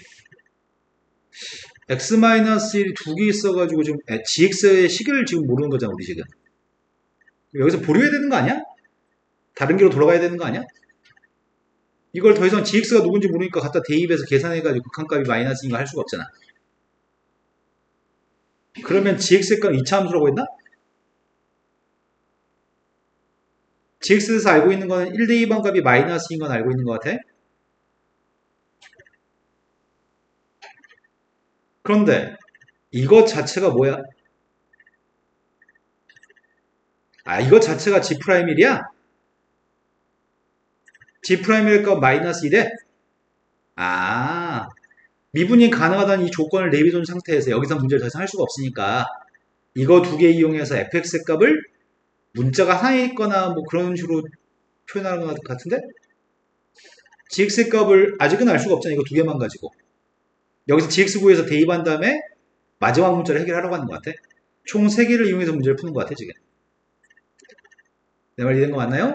x-1이 두 개 있어가지고 지금 gx의 시계를 지금 모르는 거잖아, 우리 지금. 여기서 보류해야 되는 거 아니야? 다른 길로 돌아가야 되는 거 아니야? 이걸 더 이상 gx가 누군지 모르니까 갖다 대입해서 계산해가지고 극한값이 마이너스인 거 할 수가 없잖아. 그러면 gx의 값 2차 함수라고 했나? gx에서 알고 있는 거는 1 대입한 값이 마이너스인 건 알고 있는 것 같아. 그런데 이거 자체가 뭐야? 이거 자체가 G'1이야? G'1일 값 마이너스 1에? 미분이 가능하다는 이 조건을 내비둔 상태에서 여기서 문제를 더 이상 할 수가 없으니까 이거 두 개 이용해서 fx의 값을 문자가 하나에 있거나 뭐 그런 식으로 표현하는 것 같은데 gx의 값을 아직은 알 수가 없잖아. 이거 두 개만 가지고. 여기서 gx 구해서 대입한 다음에 마지막 문자를 해결하려고 하는 것 같아. 총 3개를 이용해서 문제를 푸는 것 같아, 지금. 내 말 이해된 거 맞나요?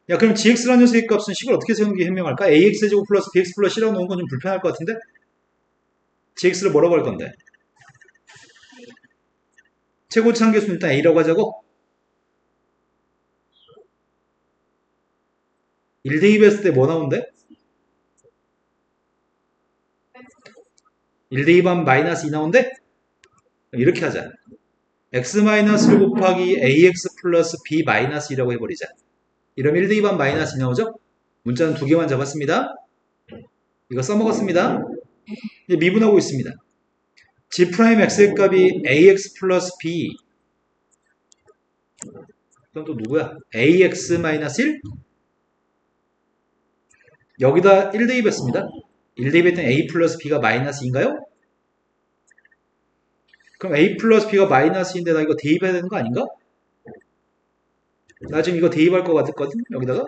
야, 그럼 gx라는 녀석의 값은 식을 어떻게 세우는 게 현명할까? ax제곱 플러스 bx 플러스 c라고 놓은 건 좀 불편할 것 같은데? gx를 뭐라고 할 건데? 최고치 한계수는 일단 a라고 하자고? 1대입했을 때 뭐 나온대? 1대입하면 마이너스 2 나온대? 이렇게 하자. x-1 곱하기 ax 플러스 b 마이너스 2라고 해버리자. 이러면 1대입하면 마이너스 2 나오죠? 문자는 두 개만 잡았습니다. 이거 써먹었습니다. 이제 미분하고 있습니다. g'x의 값이 ax 플러스 b. 그럼 또 누구야? ax-1? 여기다 1대입했습니다. 1대입했던 a 플러스 b가 마이너스 2인가요? 그럼 a 플러스 b가 마이너스인데 나 이거 대입해야 되는 거 아닌가? 나 지금 이거 대입할 것 같거든? 여기다가?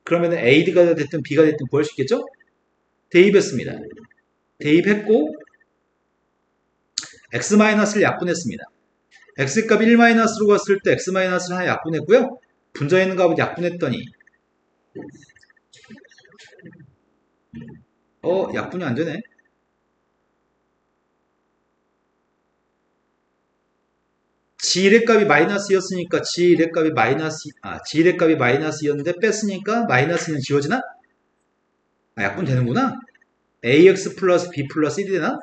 그러면 a가 됐든 b가 됐든 구할 수 있겠죠? 대입했습니다. 대입했고 x-를 약분했습니다. x값 1-로 갔을 때 x-를 하나 약분했고요. 분자에 있는 값을 약분했더니 약분이 안 되네. g1의 값이 마이너스였으니까 g1의 값이 g1의 값이 마이너스였는데 뺐으니까 마이너스는 지워지나? 약분 되는구나. ax 플러스 b 플러스 1이 되나?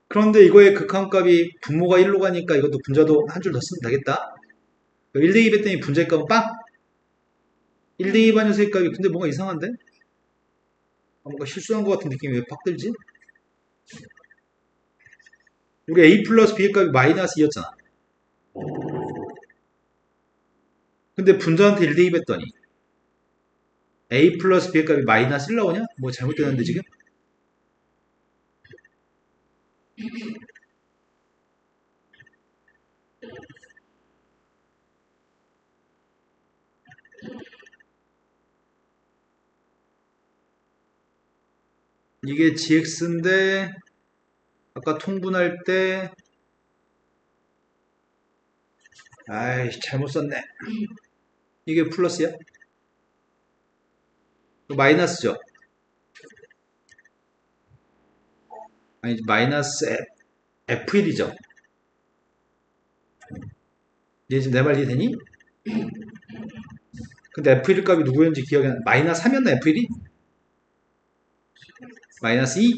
그런데 이거의 극한값이 분모가 1로 가니까 이것도 분자도 한 줄 더 쓰면 되겠다. 1대2 했더니 분자의 값은 빵? 1대2 반 녀석의 값이 근데 뭔가 이상한데? 뭔가 실수한 것 같은 느낌이 왜 팍 들지? 우리 a 플러스 b의 값이 마이너스 2였잖아. 근데 분자한테 1대2 했더니 a 플러스 b의 값이 마이너스 1 나오냐? 뭐 잘못되는데 지금? 이게 gx인데 아까 통분할 때 아이씨 잘못 썼네. 이게 플러스야? 마이너스죠? 아니 마이너스 F1이죠? 얘 지금 내 말 이해되니? 근데 F1 값이 누구였는지 기억이 안 나. 마이너스 3이었나 F1이? 마이너스 2?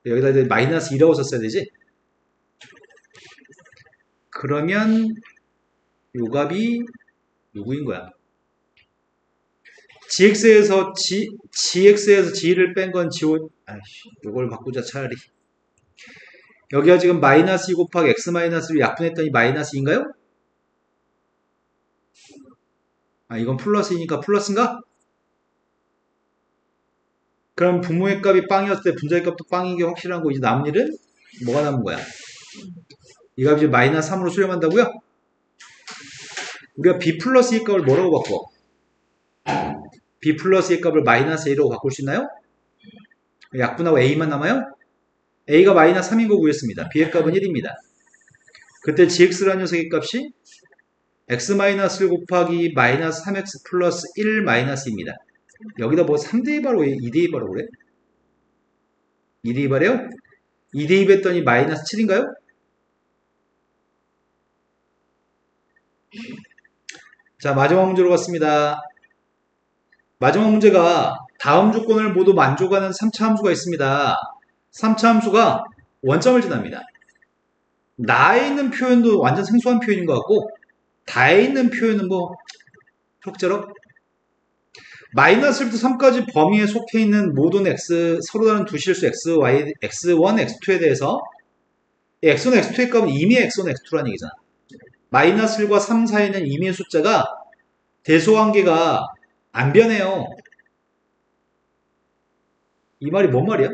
여기다 이제 마이너스 2라고 썼어야 되지? 그러면 요 값이 누구인 거야? gx에서 g를 뺀 건 지워 아이씨 요걸 바꾸자 차라리. 여기가 지금 마이너스 2 곱하기 x-를 약분했더니 마이너스 2인가요? 이건 플러스이니까 플러스인가? 그럼 분모의 값이 빵이었을 때 분자의 값도 빵인 게 확실한 거 이제 남은 일은 뭐가 남은 거야? 이 값이 이제 마이너스 3으로 수렴한다고요? 우리가 b 플러스 의 값을 뭐라고 바꿔? b 플러스의 값을 마이너스 a로 바꿀 수 있나요? 약분하고 a만 남아요? a가 마이너스 3인 거 구했습니다. b의 값은 1입니다. 그때 gx라는 녀석의 값이 x-1 곱하기 마이너스 3x 플러스 1 마이너스입니다. 여기다 뭐 3대입하라고 해? 2대입하라고 그래? 2대입하래요? 2대입 했더니 마이너스 7인가요? 자, 마지막 문제로 갔습니다. 마지막 문제가 다음 조건을 모두 만족하는 3차 함수가 있습니다. 3차 함수가 원점을 지납니다. 나에 있는 표현도 완전 생소한 표현인 것 같고 다에 있는 표현은 뭐 적절럭 마이너스 1부터 3까지 범위에 속해 있는 모든 x 서로 다른 두 실수 x, y, x1, x2에 대해서 x1, x2의 값은 임의의 x1, x2라는 얘기잖아. 마이너스 1과 3 사이는 임의의 숫자가 대소관계가 안 변해요. 이 말이 뭔 말이야?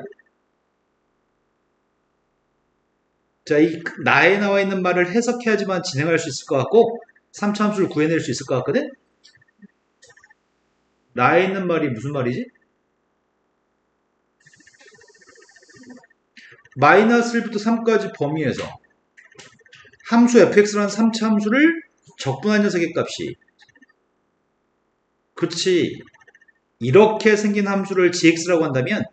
자, 이 나에 나와 있는 말을 해석해야지만 진행할 수 있을 것 같고 3차 함수를 구해낼 수 있을 것 같거든? 나에 있는 말이 무슨 말이지? 마이너스 1부터 3까지 범위에서 함수 fx라는 3차 함수를 적분한 녀석의 값이 그렇지 이렇게 생긴 함수를 gx라고 한다면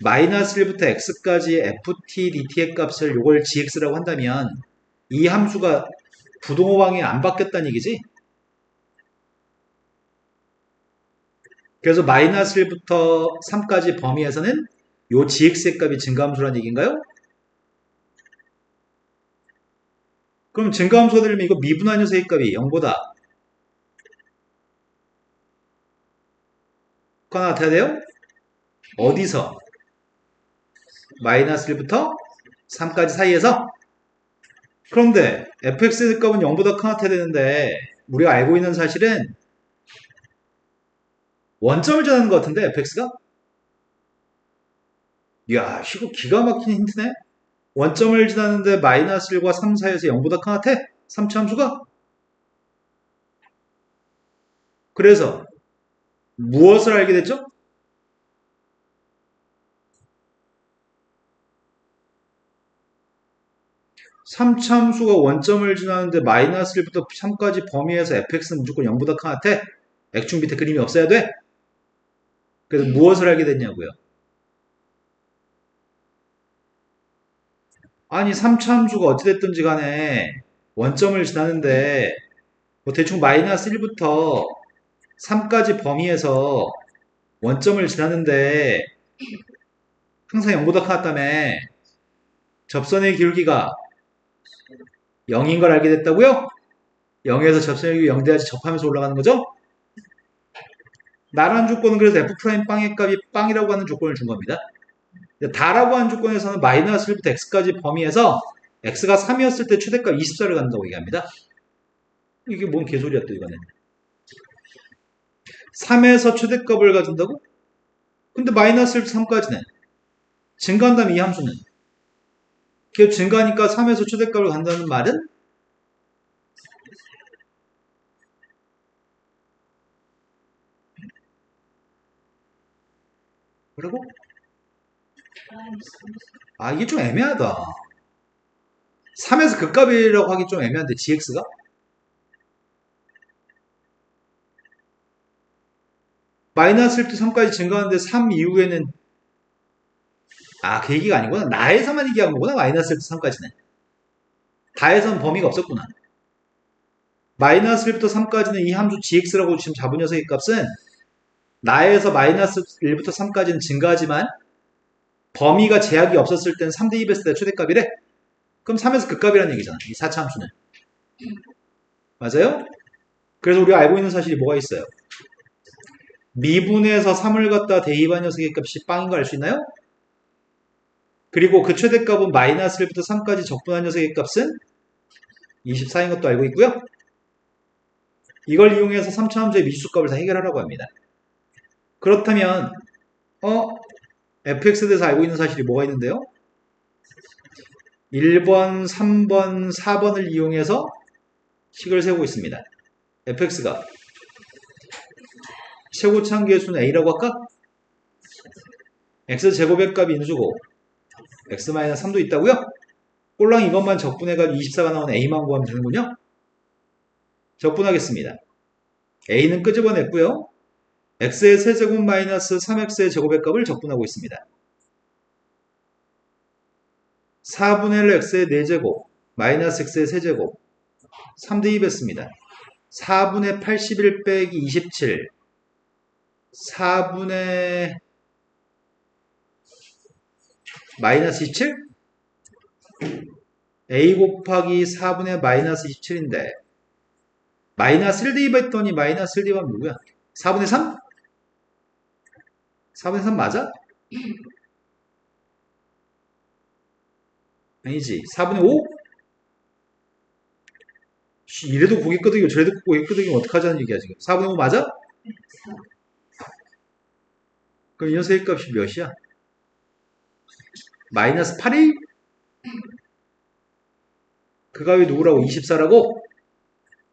마이너스 1부터 x까지 ft dt의 값을 요걸 gx라고 한다면 이 함수가 부동호방이 안 바뀌었다는 얘기지? 그래서 마이너스 1부터 3까지 범위에서는 요 gx의 값이 증가함수라는 얘기인가요? 그럼 증가함수가 되려면 이거 미분한 녀석의 값이 0보다 커나 같아야 돼요? 어디서? 마이너스 1부터 3까지 사이에서? 그런데 fx의 값은 0보다 커나 같아야 되는데 우리가 알고 있는 사실은 원점을 지나는 것 같은데 fx가? 이야 이거 기가 막힌 힌트네? 원점을 지나는데 마이너스 1과 3 사이에서 0보다 커나 같아? 3차 함수가? 그래서 무엇을 알게 됐죠? 삼차함수가 원점을 지나는데 마이너스 1부터 3까지 범위에서 fx는 무조건 0보다 큰 같아? 액중 밑에 그림이 없어야 돼? 그래서 무엇을 알게 됐냐고요? 아니 삼차함수가 어찌됐든지 간에 원점을 지나는데 뭐 대충 마이너스 1부터 3까지 범위에서 원점을 지나는데 항상 0보다 큰 같다며 접선의 기울기가 0인 걸 알게 됐다고요? 0에서 접선의 기울기 0돼야지 접하면서 올라가는 거죠? 나라는 조건은 그래서 f' 빵의 값이 빵이라고 하는 조건을 준 겁니다. 다라고 하는 조건에서는 마이너스 1부터 x까지 범위에서 x가 3이었을 때 최대값 24를 갖는다고 얘기합니다. 이게 뭔 개소리야 또 이거는. 3에서 최대값을 가진다고? 근데 마이너스 1부터 3까지는 증가한다면 이 함수는 걔 증가하니까 3에서 최대값을 간다는 말은 뭐라고? 아 이게 좀 애매하다. 3에서 그 값이라고 하기 좀 애매한데 gx가? 마이너스 1부터 3까지 증가하는데 3 이후에는 그 얘기가 아니구나. 나에서만 얘기한 거구나. 마이너스 1부터 3까지는. 다에선 범위가 없었구나. 마이너스 1부터 3까지는 이 함수 gx라고 지금 잡은 녀석의 값은 나에서 마이너스 1부터 3까지는 증가하지만 범위가 제약이 없었을 땐 3대 2 했을 때 최대값이래? 그럼 3에서 그 값이라는 얘기잖아. 이 4차 함수는. 맞아요? 그래서 우리가 알고 있는 사실이 뭐가 있어요? 미분에서 3을 갖다 대입한 녀석의 값이 빵인 거 알 수 있나요? 그리고 그 최대값은 마이너스 1부터 3까지 적분한 녀석의 값은 24인 것도 알고 있고요. 이걸 이용해서 3차 함수의 미지수값을 다 해결하라고 합니다. 그렇다면 fx에 대해서 알고 있는 사실이 뭐가 있는데요? 1번, 3번, 4번을 이용해서 식을 세우고 있습니다. fx가 최고차항 계수는 a라고 할까? x제곱의 값이 인수고 x-3도 있다고요? 꼴랑 이것만 적분해가지고 24가 나오는 a만 구하면 되는군요. 적분하겠습니다. a는 끄집어냈고요. x의 세제곱 마이너스 3x의 제곱의 값을 적분하고 있습니다. 4분의 1 x의 4제곱 마이너스 x의 세제곱 3대 2 했습니다. 4분의 81 빼기 27 4분의 마이너스 27? a 곱하기 4분의 마이너스 27인데 마이너스 1 대입했더니 마이너스 1 대입하면 누구야? 4분의 3? 4분의 3 맞아? 아니지. 4분의 5? 이래도 고개 끄덕이고 저래도 고개 끄덕이면 어떡하자는 얘기야 지금. 4분의 5 맞아? 그럼 이 녀석의 값이 몇이야? 마이너스 8이? 그 값이 누구라고? 24라고?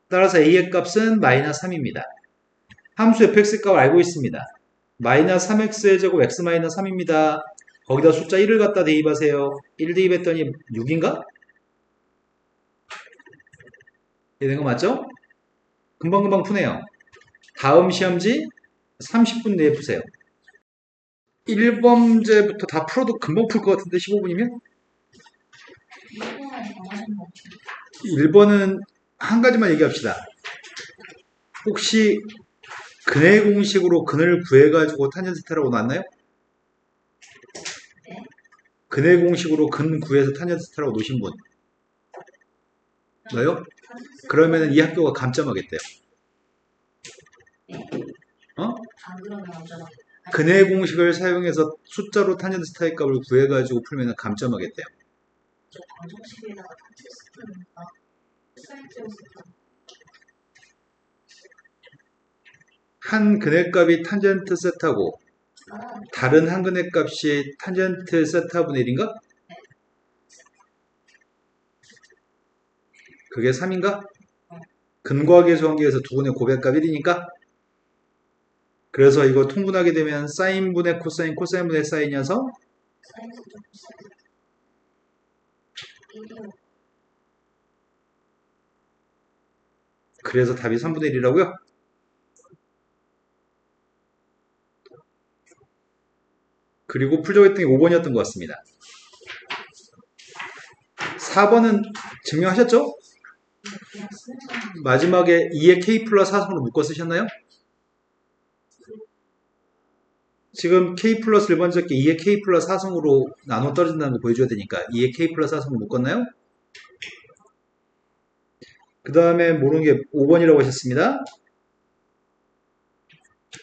따라서 a의 값은 마이너스 3입니다. 함수 fx의 값을 알고 있습니다. 마이너스 3x의 제곱 x 마이너스 3입니다. 거기다 숫자 1을 갖다 대입하세요. 1 대입했더니 6인가? 이게 된 거 맞죠? 금방금방 푸네요. 다음 시험지 30분 내에 푸세요. 1번 문제부터 다 풀어도 금방 풀 것 같은데 15분이면? 일본에 정하신 거 1번은 한 가지만 얘기합시다. 혹시 근의 공식으로 근을 구해가지고 탄젠트 세타라고 나왔나요? 네? 근의 공식으로 근 구해서 탄젠트 세타라고 놓으신 분? 나요? 그러면 이 학교가 감점하겠대요. 어? 안 그러면 어쩌나? 근의 공식을 사용해서 숫자로 탄젠트 세타의 값을 구해가지고 풀면 감점하겠대요. 저 방정식에다가 테스트니까 사이트에서 한 근의 값이 탄젠트 세타고 다른 한 근의 값이 탄젠트 세타분의 1인가? 그게 3인가? 근과 계수관계에서 두 분의 고백값 1이니까 그래서 이거 통분하게 되면 사인분의 코사인, 코사인분의 사인이어서 사이트 좀 사이트 1이요. 그래서 답이 3분의 1이라고요? 그리고 풀자고 했던 게 5번이었던 것 같습니다. 4번은 증명하셨죠? 그냥 쓰는 사람 마지막에 2의 k 플러스 4성으로 묶어 쓰셨나요? 지금 k 플러스 1번 적게 2의 k 플러스 4성으로 나눠 떨어진다는 거 보여줘야 되니까 2의 k 플러스 4성으로 묶었나요? 그 다음에 모르는 게 5번이라고 하셨습니다.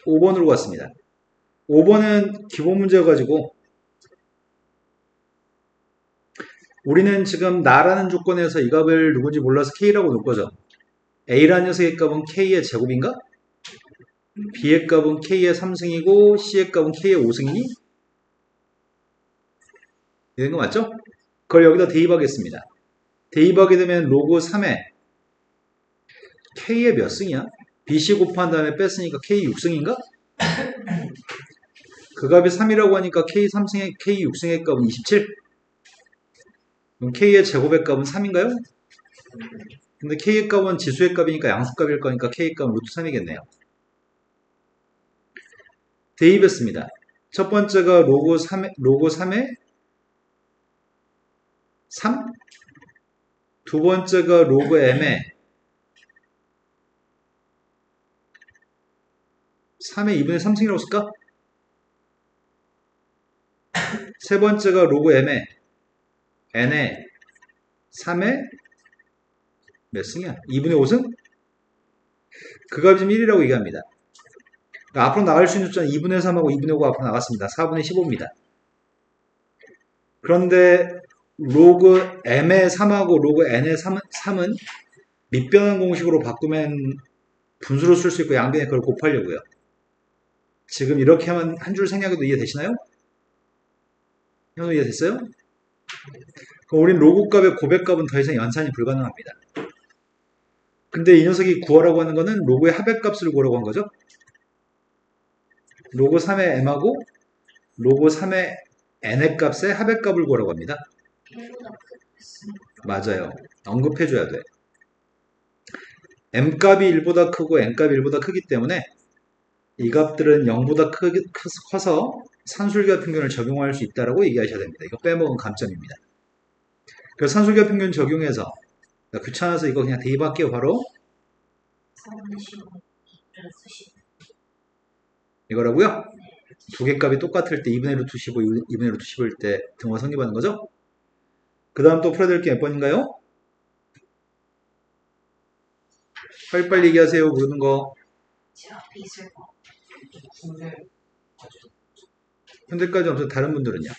5번으로 갔습니다. 5번은 기본 문제여가지고 우리는 지금 나라는 조건에서 이 값을 누군지 몰라서 k라고 놓을 거죠. a라는 녀석의 값은 k의 제곱인가? b의 값은 k의 3승이고 c의 값은 k의 5승이니? 이런 거 맞죠? 그걸 여기다 대입하겠습니다. 대입하게 되면 로그 3에 k의 몇 승이야? bc 곱한 다음에 뺐으니까 k 6승인가? 그 값이 3이라고 하니까 k 3승의 k 6승의 값은 27? 그럼 k의 제곱의 값은 3인가요? 근데 k의 값은 지수의 값이니까 양수값일 거니까 k의 값은 루트 3이겠네요. 대입했습니다. 첫 번째가 로그 3에 3? 두 번째가 로그 m에 3의 2분의 3승이라고 쓸까? 세 번째가 로그 m에 n에 3의 몇 승이야? 2분의 5승? 그 값이 1이라고 얘기합니다. 그러니까 앞으로 나갈 수 있는 숫자는 2분의 3하고 2분의 5가 앞으로 나갔습니다. 4분의 15입니다. 그런데 로그 m의 3하고 로그 n의 3은 밑변환 공식으로 바꾸면 분수로 쓸 수 있고 양변에 그걸 곱하려고요. 지금 이렇게 하면 한 줄 생략해도 이해되시나요? 현우 이해됐어요? 그럼 우린 로그 값의 고백값은 더 이상 연산이 불가능합니다. 근데 이 녀석이 구하라고 하는 거는 로그의 합의값을 구하라고 한 거죠. 로그 3의 m하고 로그 3의 n의 값의 합의값을 구하라고 합니다. 1보다 크겠습니다. 맞아요. 언급해줘야 돼. m값이 1보다 크고 n값이 1보다 크기 때문에 이 값들은 0보다 커서 산술기하 평균을 적용할 수 있다고 얘기하셔야 됩니다. 이거 빼먹은 감점입니다. 그래서 산술기하 평균 적용해서 귀찮아서 이거 그냥 대입할게요. 바로 4분의 15 플러스 10. 이거라고요. 두 개 값이 똑같을 때 2분의 루트 15, 2분의 루트 15일 때 등호 성립하는 거죠. 그 다음 또 풀어야 될 게 몇 번인가요? 빨리빨리 얘기하세요. 모르는 거. 제 앞에 있을 거. 현재까지 없어 다른 분들은요?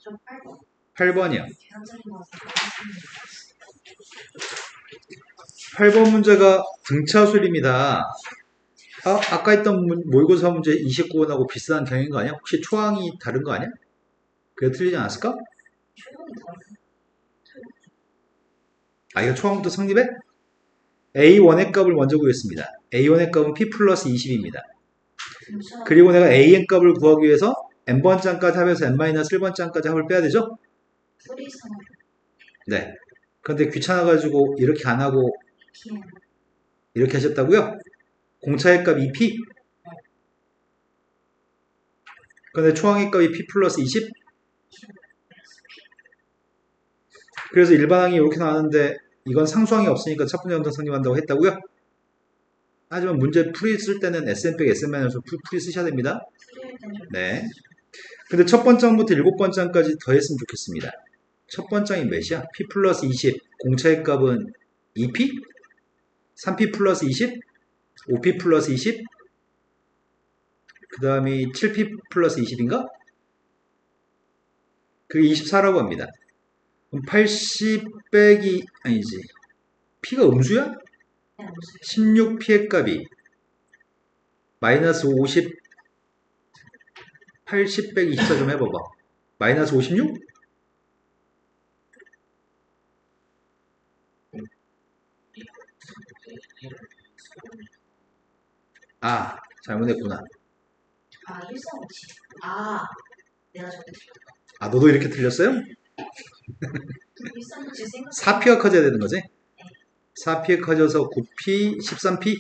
좀 8번. 8번이요. 계산적인 거 8번 문제가 등차술입니다. 아까 했던 모의고사 문제 29번하고 비슷한 경향인 거 아니야? 혹시 초항이 다른 거 아니야? 그게 틀리지 않았을까? 초록이 더 아, 이거 초항부터 성립해? A1의 값을 먼저 구했습니다. A1의 값은 P 플러스 20입니다. 그리고 내가 AN 값을 구하기 위해서 n번장까지 합해서 n-1번장까지 합을 빼야 되죠? 소리성 네. 그런데 귀찮아가지고 이렇게 안 하고 PM 이렇게 하셨다고요? 공차의 값 2P? 그런데 초항의 값이 P 플러스 20? 그래서 일반항이 이렇게 나왔는데 이건 상수항이 없으니까 첫 번째 함수 성립한다고 했다고요? 하지만 문제 풀이 쓸 때는 SN 빼기 SN 마이너스 풀이 쓰셔야 됩니다. 수리할 때좀 네. 근데 첫 번장부터 일곱 번장까지 더했으면 좋겠습니다. 첫 번장이 몇이야? P 플러스 20. 공차의 값은 2P? 3P 플러스 20? 5P 플러스 20? 그 다음이 7P 플러스 20인가? 그게 24라고 합니다. 그럼 80 빼기, 아니지. P가 음수야? 16P의 값이 마이너스 50, 80 빼기 24 좀 해봐봐. 마이너스 56? 아, 잘못했구나. 아 1357. 아 내가 저거 아, 너도 이렇게 틀렸어요? 1357 생각 4P가 커져야 되는 거지? 4P가 커져서 9P, 13P?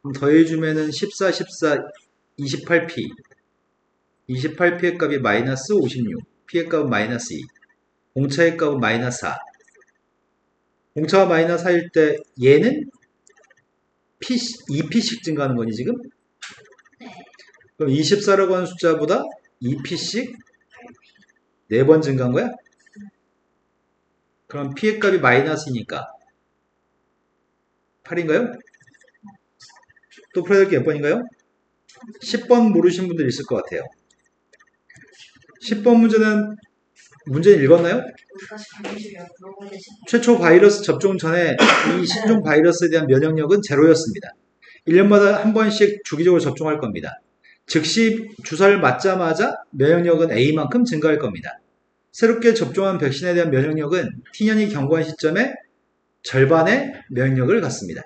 그럼 더해주면은 14, 14, 28P. 28P의 값이 마이너스 56. P의 값은 마이너스 2. 공차의 값은 마이너스 4. 공차가 마이너스 4일 때 얘는 P, 2P씩 증가하는 거니 지금? 네 그럼 24라고 하는 숫자보다 2P씩 4번 증가한 거야? 그럼 P의 값이 마이너스니까 8인가요? 또 풀어야 될 게 몇 번인가요? 10번 모르신 분들 있을 것 같아요. 10번 문제는 읽었나요? 우리까지 강의실이야 물어봐야 되지 최초 바이러스 접종 전에 이 신종 바이러스에 대한 면역력은 제로였습니다. 1년마다 한 번씩 주기적으로 접종할 겁니다. 즉시 주사를 맞자마자 면역력은 A만큼 증가할 겁니다. 새롭게 접종한 백신에 대한 면역력은 T년이 경과한 시점에 절반의 면역력을 갖습니다.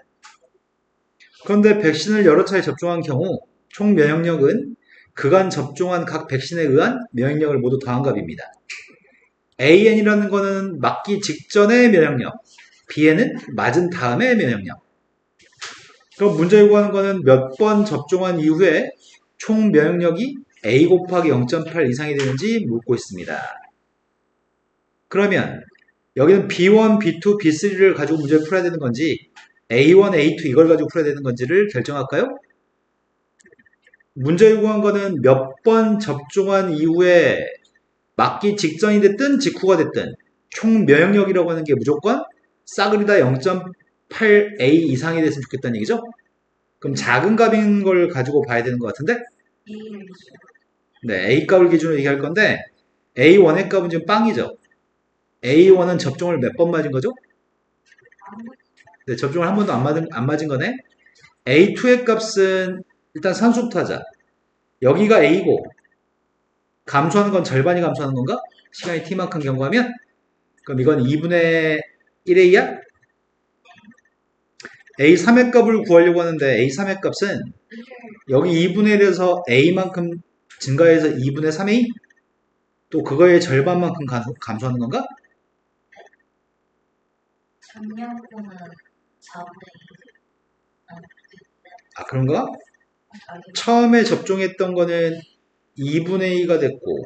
그런데 백신을 여러 차례 접종한 경우 총 면역력은 그간 접종한 각 백신에 의한 면역력을 모두 더한 값입니다. AN이라는 거는 맞기 직전의 면역력, BN은 맞은 다음의 면역력. 그럼 문제 요구하는 거는 몇 번 접종한 이후에 총 면역력이 A 곱하기 0.8 이상이 되는지 묻고 있습니다. 그러면 여기는 B1, B2, B3를 가지고 문제를 풀어야 되는 건지 A1, A2 이걸 가지고 풀어야 되는 건지를 결정할까요? 문제 요구한 거는 몇 번 접종한 이후에 맞기 직전이 됐든 직후가 됐든 총 면역력이라고 하는 게 무조건 싸그리다 0.8A 이상이 됐으면 좋겠다는 얘기죠? 그럼 작은 값인 걸 가지고 봐야 되는 것 같은데? A를 네, A 값을 기준으로 얘기할 건데 A1의 값은 지금 빵이죠? A1은 접종을 몇 번 맞은 거죠? 네, 접종을 한 번도 안 맞은 거네? A2의 값은 일단 산수부터 하자. 여기가 A고 감소하는 건 절반이 감소하는 건가? 시간이 T만큼 경과하면? 그럼 이건 2분의 1A야? A3의 값을 구하려고 하는데 A3의 값은 여기 2분의 1에서 A만큼 증가해서 2분의 3A? 또 그거의 절반만큼 감소하는 건가? 작년보는 4분의 2 아, 그런가? 처음에 접종했던 거는 2분의 2가 됐고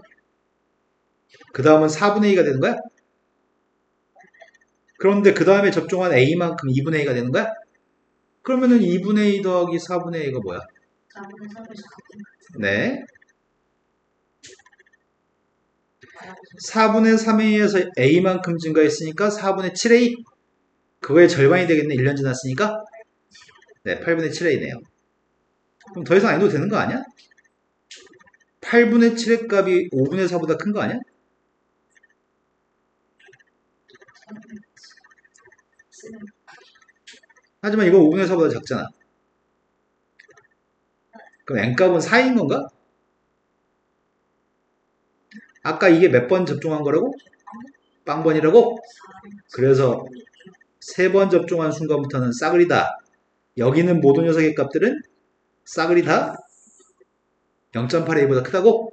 그 다음은 4분의 2가 되는 거야? 그런데 그 다음에 접종한 A만큼 2분의 2가 되는 거야? 그러면은 2분의 2 더하기 4분의 2가 뭐야? 4분의 3에서 네. 4분의 3A에서 A만큼 증가했으니까 4분의 7A? 그거의 절반이 되겠네. 1년 지났으니까? 네, 8분의 7A네요. 그럼 더 이상 안 해도 되는 거 아니야? 8분의 7의 값이 5분의 4보다 큰 거 아니야? 하지만 이거 5분의 4보다 작잖아. 그럼 n값은 4인 건가? 아까 이게 몇 번 접종한 거라고? 빵번이라고? 그래서 3번 접종한 순간부터는 싸그리다. 여기는 모든 녀석의 값들은 싸그리 다 0.8a보다 크다고?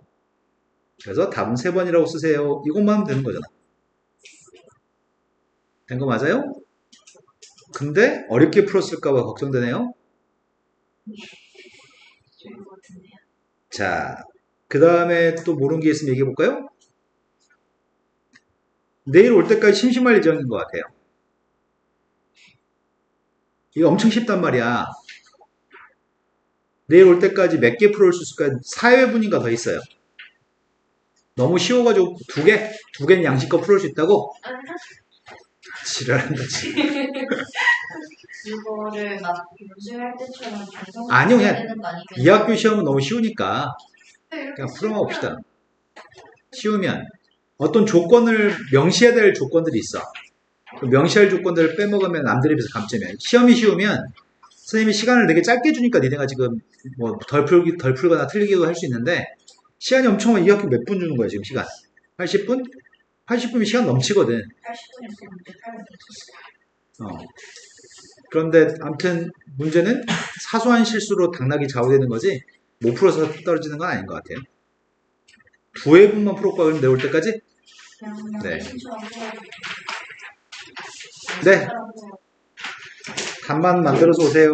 그래서 답은 3번이라고 쓰세요. 이것만 하면 되는 거잖아. 된 거 맞아요? 근데 어렵게 풀었을까봐 걱정되네요. 좋을 것 같은데요. 자, 그 다음에 또 모르는 게 있으면 얘기해 볼까요? 내일 올 때까지 심심할 예정인 것 같아요. 이거 엄청 쉽단 말이야. 내일 올 때까지 몇 개 풀어올 수 있을까요? 4회분인가 더 있어요. 너무 쉬워가지고 두 개는 양식껏 풀어올 수 있다고? 지랄한다, 지랄. 이거를 막 연습할 때처럼 반성 아니요, 그냥 되는 거 아니겠어요? 이 학교 시험은 너무 쉬우니까 이렇게 그냥 풀어만 봅시다. 쉬우면 어떤 조건을 명시해야 될 조건들이 있어. 그 명시할 조건들을 빼먹으면 남들에 비해서 감점이야. 시험이 쉬우면 선생님이 시간을 되게 짧게 주니까 니네가 지금 뭐 덜 풀거나 틀리기도 할 수 있는데 시간이 엄청 많아. 이 학교 몇 분 주는 거야 지금 시간? 80분? 80분이면 시간 넘치거든. 80분이었으면 이제 8분 있었어요. 그런데 아무튼 문제는 사소한 실수로 당락이 좌우되는 거지 못 풀어서 떨어지는 건 아닌 것 같아요. 두 회분만 풀었고 그럼 내올 때까지? 그냥 네. 신청하고 네. 답만 만들어서 오세요.